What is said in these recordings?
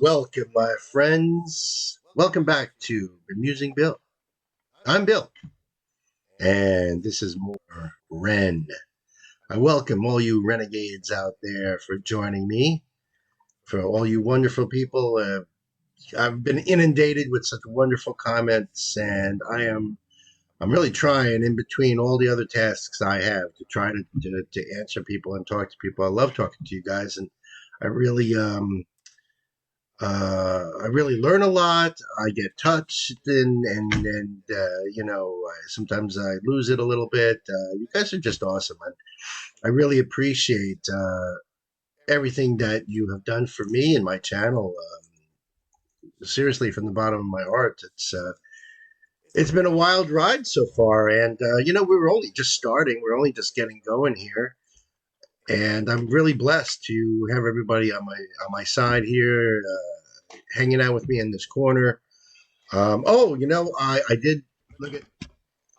Welcome, my friends. Welcome back to Bemusing Bill. I'm Bill, and this is more REN. I welcome all you renegades out there for joining me. For all you wonderful people, I've been inundated with such wonderful comments, and I'm really trying in between all the other tasks I have to try to answer people and talk to people. I love talking to you guys, and I really I really learn a lot. I get touched, and sometimes I lose it a little bit. You guys are just awesome. I really appreciate everything that you have done for me and my channel. Seriously, from the bottom of my heart, it's been a wild ride so far, and we were only just starting. We're only just getting going here, and I'm really blessed to have everybody on my side here, hanging out with me in this corner. I did look at.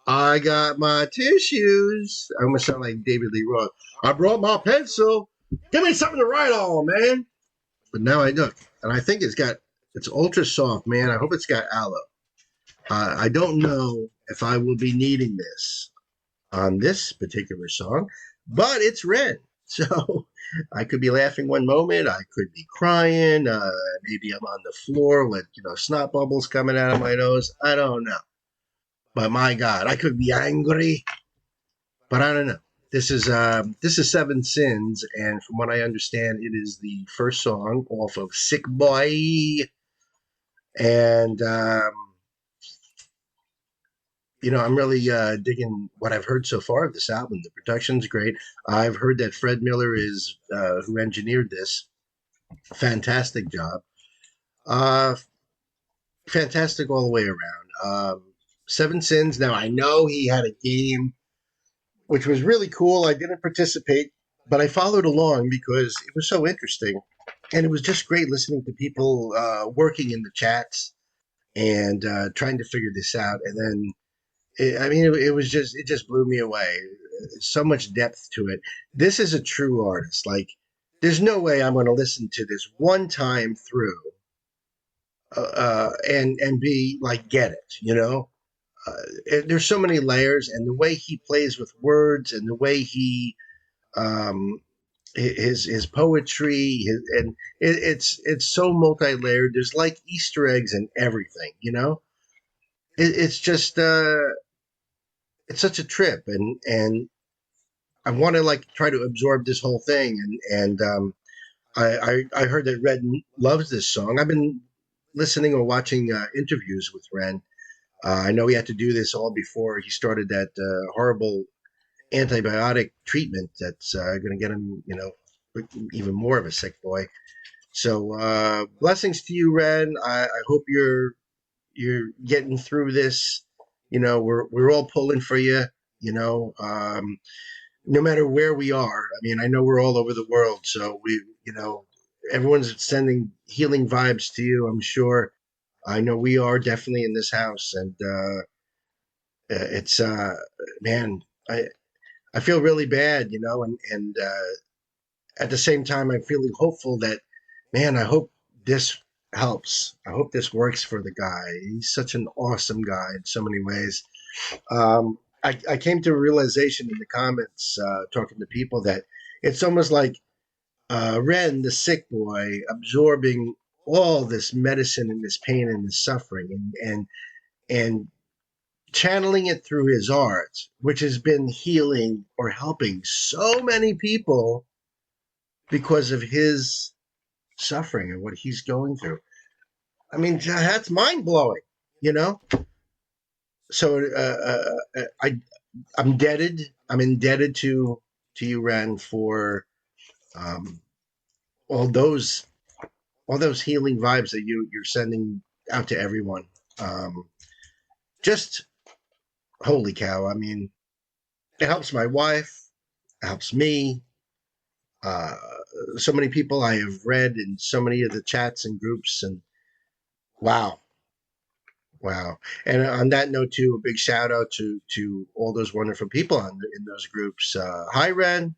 I got my tissues. I'm gonna sound like David Lee Roth. I brought my pencil. Give me something to write on, man. But now I look, and I think it's ultra soft, man. I hope it's got aloe. I don't know if I will be needing this on this particular song, but it's red, so I could be laughing one moment, I could be crying. Maybe I'm on the floor with snot bubbles coming out of my nose. I don't know. But my God, I could be angry, but I don't know. This is Seven Sins, and from what I understand, it is the first song off of Sick Boy. And I'm really digging what I've heard so far of this album. The production's great. I've heard that Fred Miller is who engineered this. Fantastic job. Uh, Fantastic all the way around. Seven Sins. Now I know he had a game which was really cool. I didn't participate, but I followed along because it was so interesting, and it was just great listening to people working in the chats and trying to figure this out. And then, it just blew me away. So much depth to it. This is a true artist. Like, there's no way I'm going to listen to this one time through and be like, get it, there's so many layers, and the way he plays with words, and the way he um, his poetry, it's so multi-layered. There's like Easter eggs and everything. It's just it's such a trip, and I want to like try to absorb this whole thing, and I heard that Red loves this song. I've been listening or watching interviews with Ren. I know he had to do this all before he started that horrible antibiotic treatment that's going to get him, even more of a sick boy. So blessings to you, Ren. I hope you're getting through this. We're all pulling for you. No matter where we are. I mean, I know we're all over the world, so everyone's sending healing vibes to you. I'm sure. I know we are definitely in this house, and it's man, I feel really bad, and at the same time, I'm feeling hopeful that, man, I hope this helps. I hope this works for the guy. He's such an awesome guy in so many ways. I came to a realization in the comments, talking to people, that it's almost like Ren, the sick boy, absorbing all this medicine and this pain and this suffering, and channeling it through his art, which has been healing or helping so many people because of his suffering and what he's going through. I mean, that's mind blowing, you know. So I'm indebted. I'm indebted to you, Ren, for um, all those all those healing vibes that you're sending out to everyone. Um, just holy cow! I mean, it helps my wife, it helps me. Uh, so many people I have read in so many of the chats and groups, and wow, wow. And on that note, too, a big shout out to all those wonderful people in those groups. Hi, Ren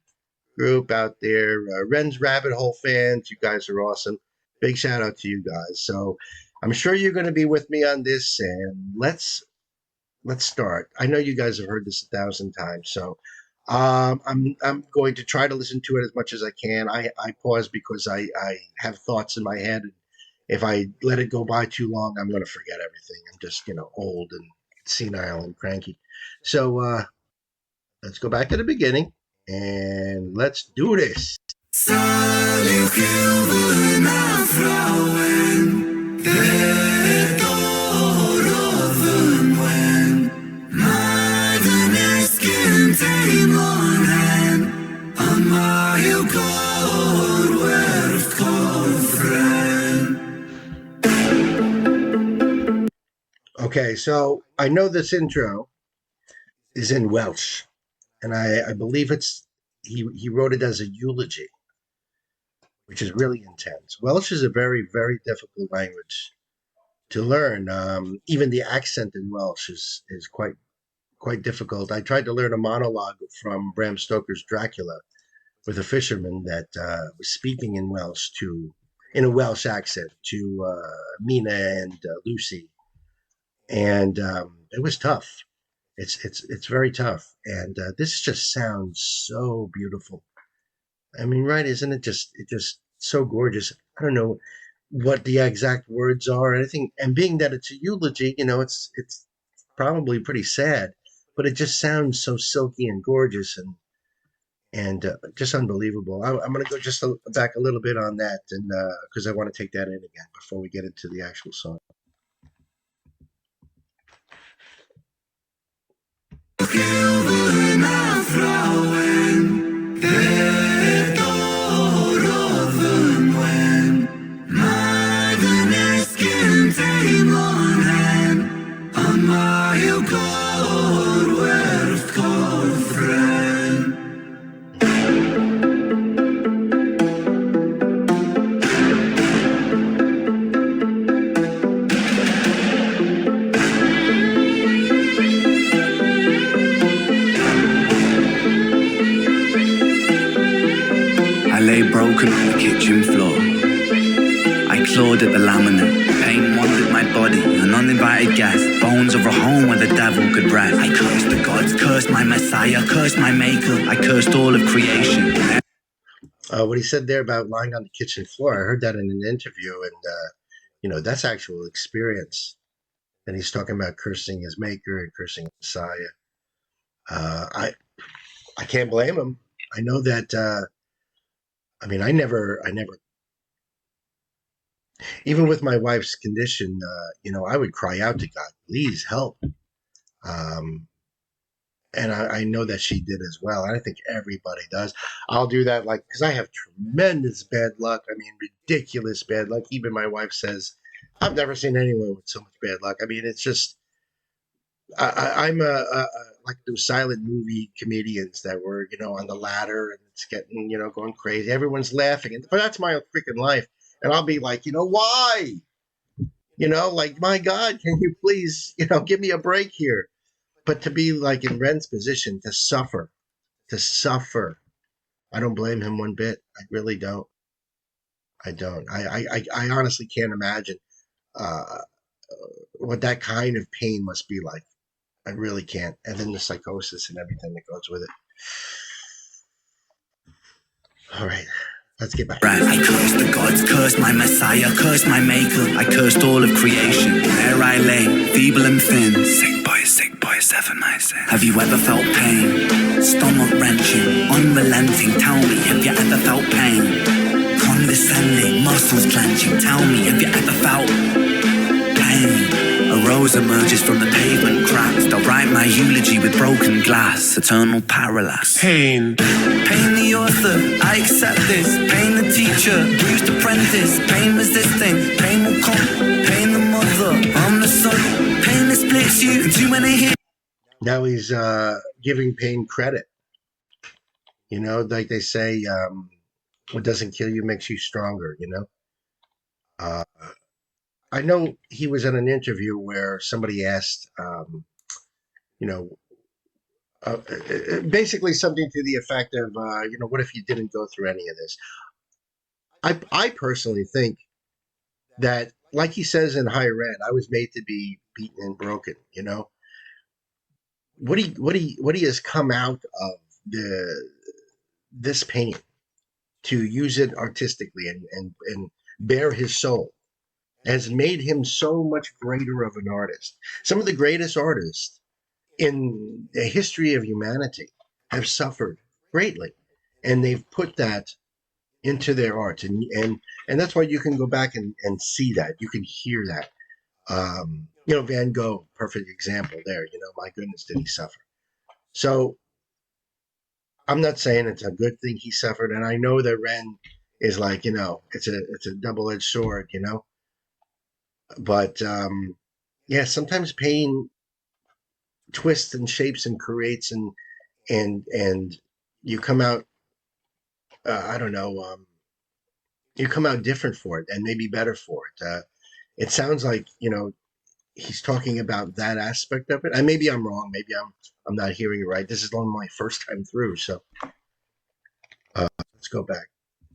group out there, Ren's Rabbit Hole fans. You guys are awesome. big shout out to you guys. So I'm sure you're going to be with me on this, and let's start. I know you guys have heard this 1,000 times, so I'm going to try to listen to it as much as I can. I pause because I have thoughts in my head. And if I let it go by too long, I'm going to forget everything. I'm just old and senile and cranky. So let's go back to the beginning and let's do this. Zal uw gilde vrouwen, de doroven wen, maar de nesken teimon hen, an ma uw kor werft kofren. Okay, so I know this intro is in Welsh, and I believe he wrote it as a eulogy, which is really intense. Welsh is a very, very difficult language to learn. Even the accent in Welsh is quite difficult. I tried to learn a monologue from Bram Stoker's Dracula with a fisherman that was speaking in Welsh in a Welsh accent to Mina and Lucy, and it was tough. It's very tough, and this just sounds so beautiful. I mean, right? Isn't it just so gorgeous? I don't know what the exact words are or anything. And being that it's a eulogy, it's probably pretty sad, but it just sounds so silky and gorgeous and just unbelievable. I'm going to go just back a little bit on that, and because I want to take that in again before we get into the actual song. Gilde vrouwen, de doroven wen, maar de nesken teimon hen, an ma uw kor werft kofren. I lay broken on the kitchen floor. I clawed at the laminate. Pain wandered my body, an uninvited guest. Bones of a home where the devil could rest. I cursed the gods, cursed my messiah, cursed my maker. I cursed all of creation. What he said there about lying on the kitchen floor, I heard that in an interview, and that's actual experience. And he's talking about cursing his maker and cursing Messiah. I can't blame him. I know that. I mean, I never, even with my wife's condition, I would cry out to God, please help. Um, and I know that she did as well. And I think everybody does. I'll do that, like, because I have tremendous bad luck. I mean, ridiculous bad luck. Even my wife says, I've never seen anyone with so much bad luck. I mean, it's just, I'm like those silent movie comedians that were, on the ladder and it's getting, going crazy. Everyone's laughing, but that's my freaking life. And I'll be like, why? Like, my God, can you please, give me a break here? But to be like in Ren's position, to suffer, I don't blame him one bit. I really don't. I don't. I honestly can't imagine uh, what that kind of pain must be like. I really can't. And then the psychosis and everything that goes with it. All right, let's get back. I cursed the gods, cursed my messiah, cursed my maker. I cursed all of creation. There I lay, feeble and thin. Sick boy, 7 I say. Have you ever felt pain? Stomach wrenching, unrelenting. Tell me, have you ever felt pain? Condescending, muscles clenching. Tell me, have you ever felt pain? A rose emerges from the pavement cracks. They'll write my eulogy with broken glass. Eternal parallax. Pain. Pain the author, I accept this. Pain the teacher, bruised apprentice. Pain resisting, pain will come. Pain the mother, I'm the son. Pain that splits you into many hits. Now he's giving pain credit. Like they say, what doesn't kill you makes you stronger, Uh, I know he was in an interview where somebody asked, you know, basically something to the effect of, what if you didn't go through any of this? I personally think that, like he says in High Ren, I was made to be beaten and broken. What he has come out of the this pain to use it artistically and bare his soul has made him so much greater of an artist. Some of the greatest artists in the history of humanity have suffered greatly, and they've put that into their art, and that's why you can go back and see that. You can hear that. Van Gogh, perfect example there. My goodness, did he suffer? So I'm not saying it's a good thing he suffered, and I know that Ren is like, it's a double edged sword, but yeah, sometimes pain twists and shapes and creates and you come out, I don't know, you come out different for it and maybe better for it. It sounds like he's talking about that aspect of it, and maybe I'm wrong. Maybe I'm not hearing it right. This is only my first time through, so let's go back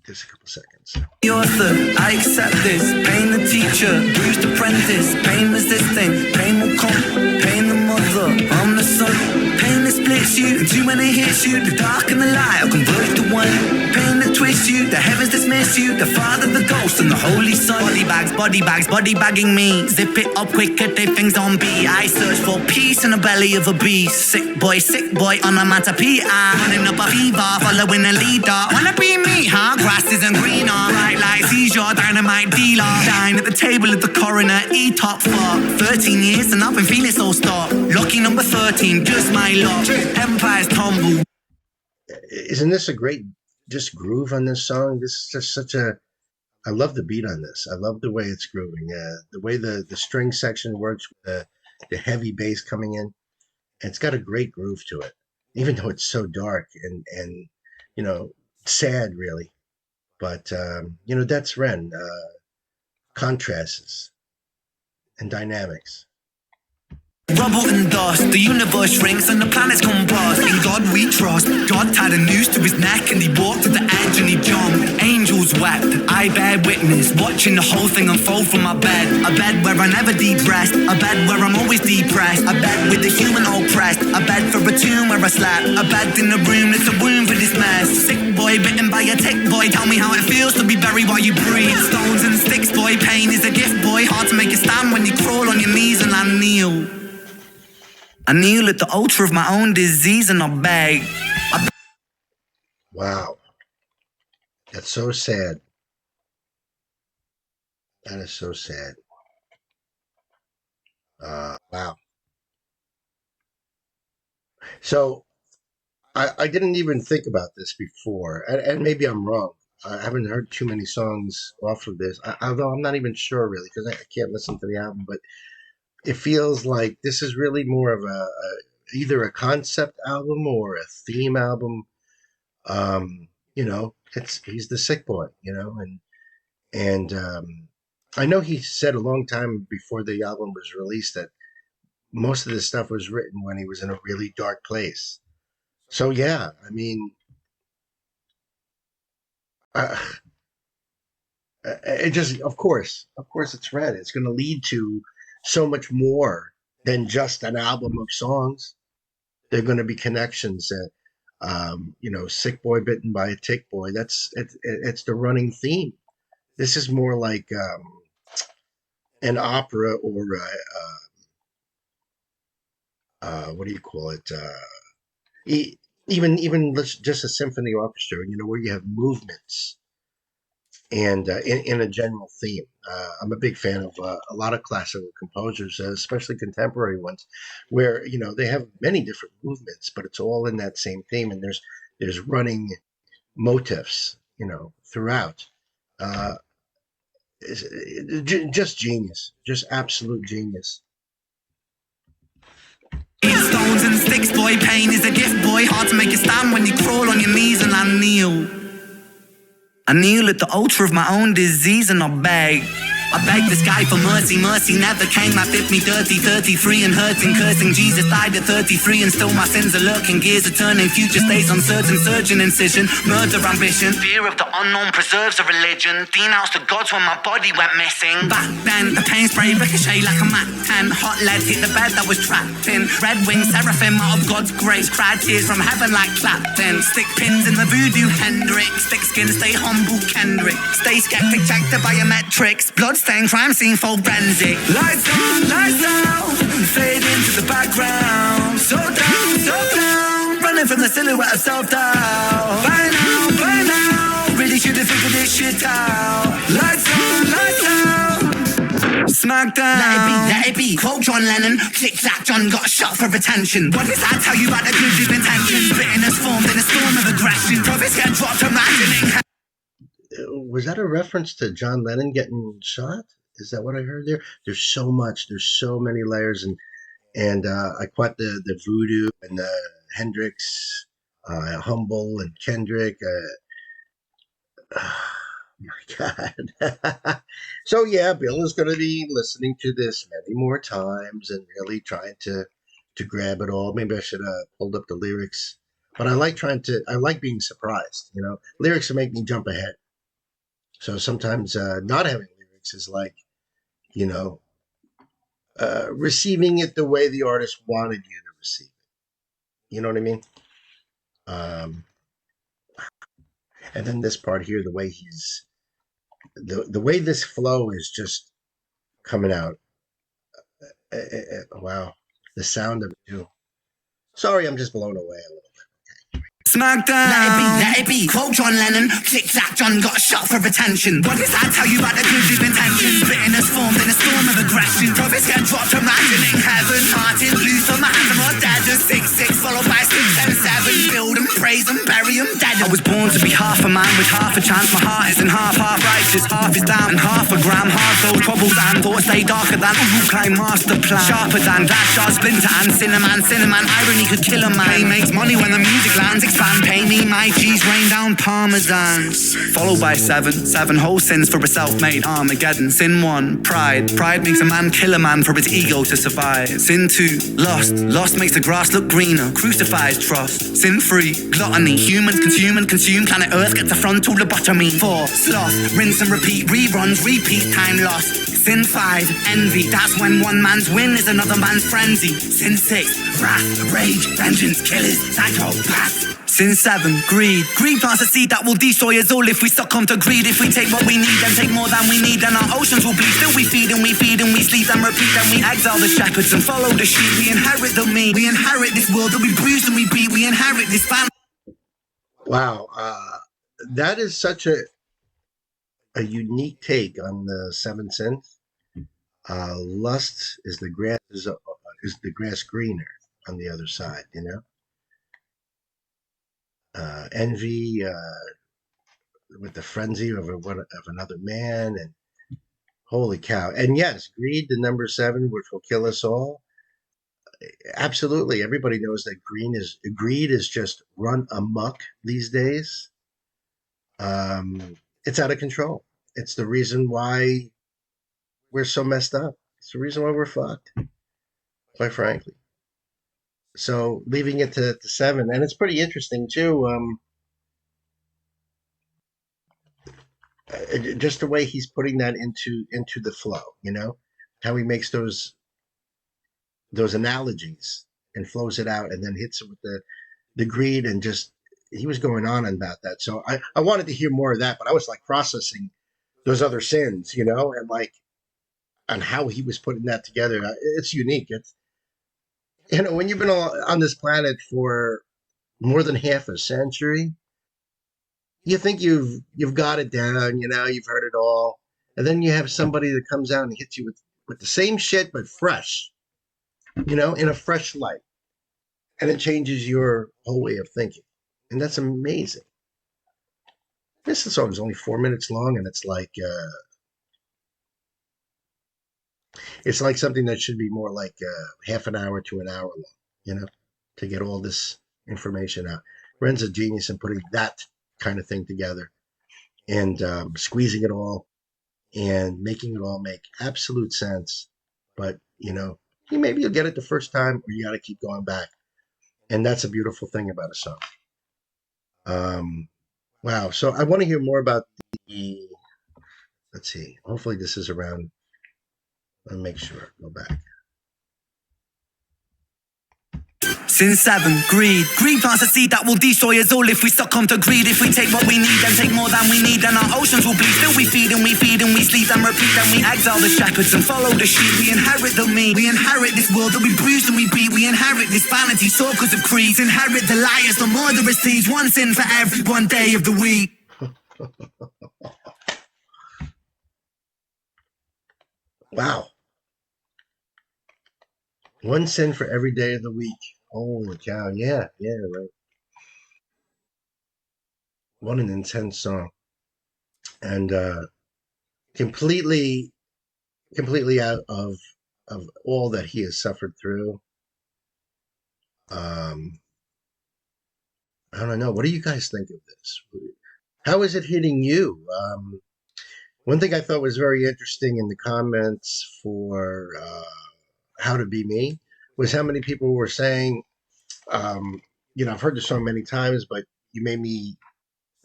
just a couple seconds. The author, I accept this. Pain the teacher, bruised apprentice. Pain resisting, pain will come. Pain the mother, I'm the son. Pain that splits you, and too many hits you. The dark and the light will converge to one. Pain that twists you, the heavens dismiss you. The Father, the Ghost, and the Holy Son. Body bagging me. Zip it up quick, they things on B. I search for peace in the belly of a beast. Sick boy, onomatopoeia. Running up a fever, following a leader. Wanna be me, huh? Grass isn't greener. Bright light seizure, dynamite dealer. Dine at the table of the coroner. E-top for 13 years and I've been feeling so stark. Lucky number 13, just my luck. Empire's tumble. Isn't this a great just groove on this song? This is just such a. I love the beat on this. I love the way it's grooving. The way the string section works with the heavy bass coming in. It's got a great groove to it, even though it's so dark and sad, really. But that's Ren. Contrasts and dynamics. Rubble and dust, the universe shrinks and the planets combust. In God we trust. God tied a noose to his neck and he walked to the edge and he jumped. Angels wept, I bear witness, watching the whole thing unfold from my bed. A bed where I never de-dressed, a bed where I'm always depressed. A bed with the human oppressed, a bed for a tomb where I slept. A bed in the room that's a womb for this mess. Sick boy bitten by a tick boy, tell me how it feels to be buried while you breathe. Stones and sticks boy, pain is a gift boy. Hard to make a stand when you crawl on your knees and I kneel. I kneel at the altar of my own disease and I beg. Wow. That's so sad. That is so sad. Wow. So I didn't even think about this before, and maybe I'm wrong. I haven't heard too many songs off of this, although I'm not even sure really because I can't listen to the album, but it feels like this is really more of either a concept album or a theme album. He's the sick boy, and I know he said a long time before the album was released that most of this stuff was written when he was in a really dark place. So yeah, I mean, uh, it just, of course, it's Red. It's going to lead to so much more than just an album of songs. There are going to be connections that, sick boy bitten by a tick boy. It's the running theme. This is more like an opera or what do you call it? Even just a symphony orchestra. Where you have movements and in a general theme. I'm a big fan of a lot of classical composers, especially contemporary ones, where they have many different movements, but it's all in that same theme, and there's running motifs, throughout. Just genius, just absolute genius. Stones and sticks, boy, pain is a gift, boy. Hard to make a stand when you crawl on your knees and I kneel. I kneel at the altar of my own disease and I beg. I begged the sky for mercy, mercy never came. I dipped me dirty, 33 and hurting, cursing. Jesus died at 33 and still my sins are lurking. Gears are turning, future stays uncertain. Surgeon incision, murder ambition. Fear of the unknown preserves a religion. Denounced the gods when my body went missing. Back then, the pain spray ricochet like a Mac 10. Hot lead hit the bed that was trapped in. Red wings, seraphim out of God's grace. Cried tears from heaven like Clapton. Stick pins in the voodoo Hendrix. Thick skin, stay humble Kendrick. Stay skeptic, check the biometrics. Bloodstain, crime scene, forensic. Lights on, lights down. Fade into the background. So down. Running from the silhouette of self-doubt. By now. Really should have figured this shit out. Lights on, lights down. Smackdown. Let it be. Quote John Lennon. Click clack, John got shot for attention. What does that tell you about the good deep intentions? Bitterness formed in a storm of aggression. Prophets get dropped, imagining. Was that a reference to John Lennon getting shot? Is that what I heard there? There's so much. There's so many layers, and I caught the voodoo and the Hendrix, Humble and Kendrick. Oh my God. So yeah, Bill is going to be listening to this many more times and really trying to grab it all. Maybe I should have pulled up the lyrics, but I like being surprised. You know, lyrics make me jump ahead. So sometimes not having lyrics is like, you know, receiving it the way the artist wanted you to receive it. You know what I mean? Um, and then this part here, the way the way this flow is just coming out. Wow, the sound of it too. Sorry, I'm just blown away a little. Smackdown. Let it be. Quote John Lennon. Click clack, John got shot for attention. What does that tell you about the good deep intentions? Bitterness formed in a storm of aggression. Prophets get dropped, imagining heaven. Hearted, Luther, Mahatma, or dead. 6-6 followed by 6 and 7. Build them, praise them, bury them, dead. I was born to be half a man with half a chance. My heart isn't half righteous, half is down and half a gram. Hard those troubles and thoughts stay darker than Wu-Kai master plan. Sharper than glass shard, splinter and cinnamon. Irony could kill a man. Pain makes money when the music lands. Pay me my G's, rain down parmesan. Followed by 7 whole sins for a self-made Armageddon. Sin 1, pride makes a man kill a man for his ego to survive. Sin 2, lust makes the grass look greener. Crucifies trust. Sin 3, gluttony, humans consume and consume. Planet Earth gets a frontal lobotomy. 4, sloth, rinse and repeat, reruns, repeat, time lost. Sin 5, envy, that's when one man's win is another man's frenzy. Sin 6, wrath, rage, vengeance, killers, psychopaths. Sin 7, greed plants a seed that will destroy us all if we succumb to greed. If we take what we need and take more than we need, then our oceans will bleed. Still we feed and we sleep and repeat, and we exile the shepherds and follow the sheep. We inherit the meat, we inherit this world that we bruise and we beat. We inherit this family. Wow, that is such a unique take on the 7th sense. Lust is the grass greener on the other side, you know. Envy with the frenzy of another man, and holy cow. And yes, greed, the number 7, which will kill us all. Absolutely, everybody knows that greed is just run amok these days. It's out of control. It's the reason why we're so messed up. It's the reason why we're fucked, quite frankly. So leaving it to 7, and it's pretty interesting too. Just the way he's putting that into the flow, you know, how he makes those analogies and flows it out, and then hits it with the greed, and just he was going on about that. So I wanted to hear more of that, but I was like processing those other sins, you know, and like on how he was putting that together. It's unique. It's, you know, when you've been on this planet for more than half a century, you think you've got it down, you know, you've heard it all, and then you have somebody that comes out and hits you with the same shit but fresh, you know, in a fresh light, and it changes your whole way of thinking, and that's amazing. This song is only 4 minutes long, and it's like something that should be more like half an hour to an hour long, you know, to get all this information out. Ren's a genius in putting that kind of thing together and squeezing it all and making it all make absolute sense. But maybe you'll get it the first time, or you got to keep going back, and that's a beautiful thing about a song. Um, wow. So I want to hear more about the. Let's see. Hopefully, this is around. Let me make sure. Go back. Sin 7, greed. Greed plants a seed that will destroy us all if we succumb to greed. If we take what we need and take more than we need, then our oceans will bleed. Still we feed and we feed and we sleep and repeat. Then we exile the shepherds and follow the sheep. We inherit the meat. We inherit this world that we bruise and we beat. We inherit this vanity, so because of creeds. Inherit the liars, the murderous thieves. One sin for every one day of the week. Wow. One sin for every day of the week. Holy cow. Yeah, yeah, right. What an intense song. And completely, completely out of all that he has suffered through. Um, I don't know. What do you guys think of this? How is it hitting you? One thing I thought was very interesting in the comments for How to Be Me was how many people were saying, I've heard the song many times, but you made me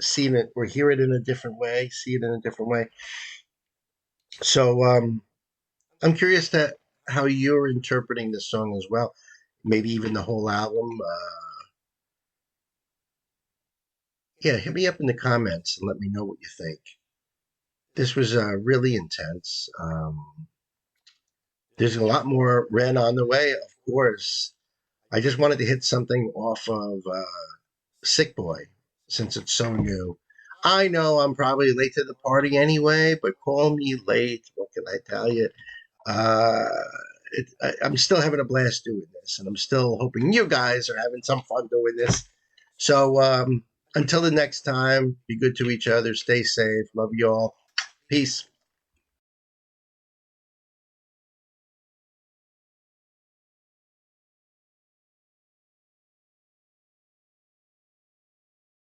see it or hear it in a different way, see it in a different way. So I'm curious that how you're interpreting this song as well. Maybe even the whole album. Yeah, hit me up in the comments and let me know what you think. This was really intense. There's a lot more Ren on the way, of course. I just wanted to hit something off of Sick Boy since it's so new. I know I'm probably late to the party anyway, but call me late. What can I tell you? Uh, I'm still having a blast doing this, and I'm still hoping you guys are having some fun doing this. So until the next time, be good to each other, stay safe, love you all. Peace.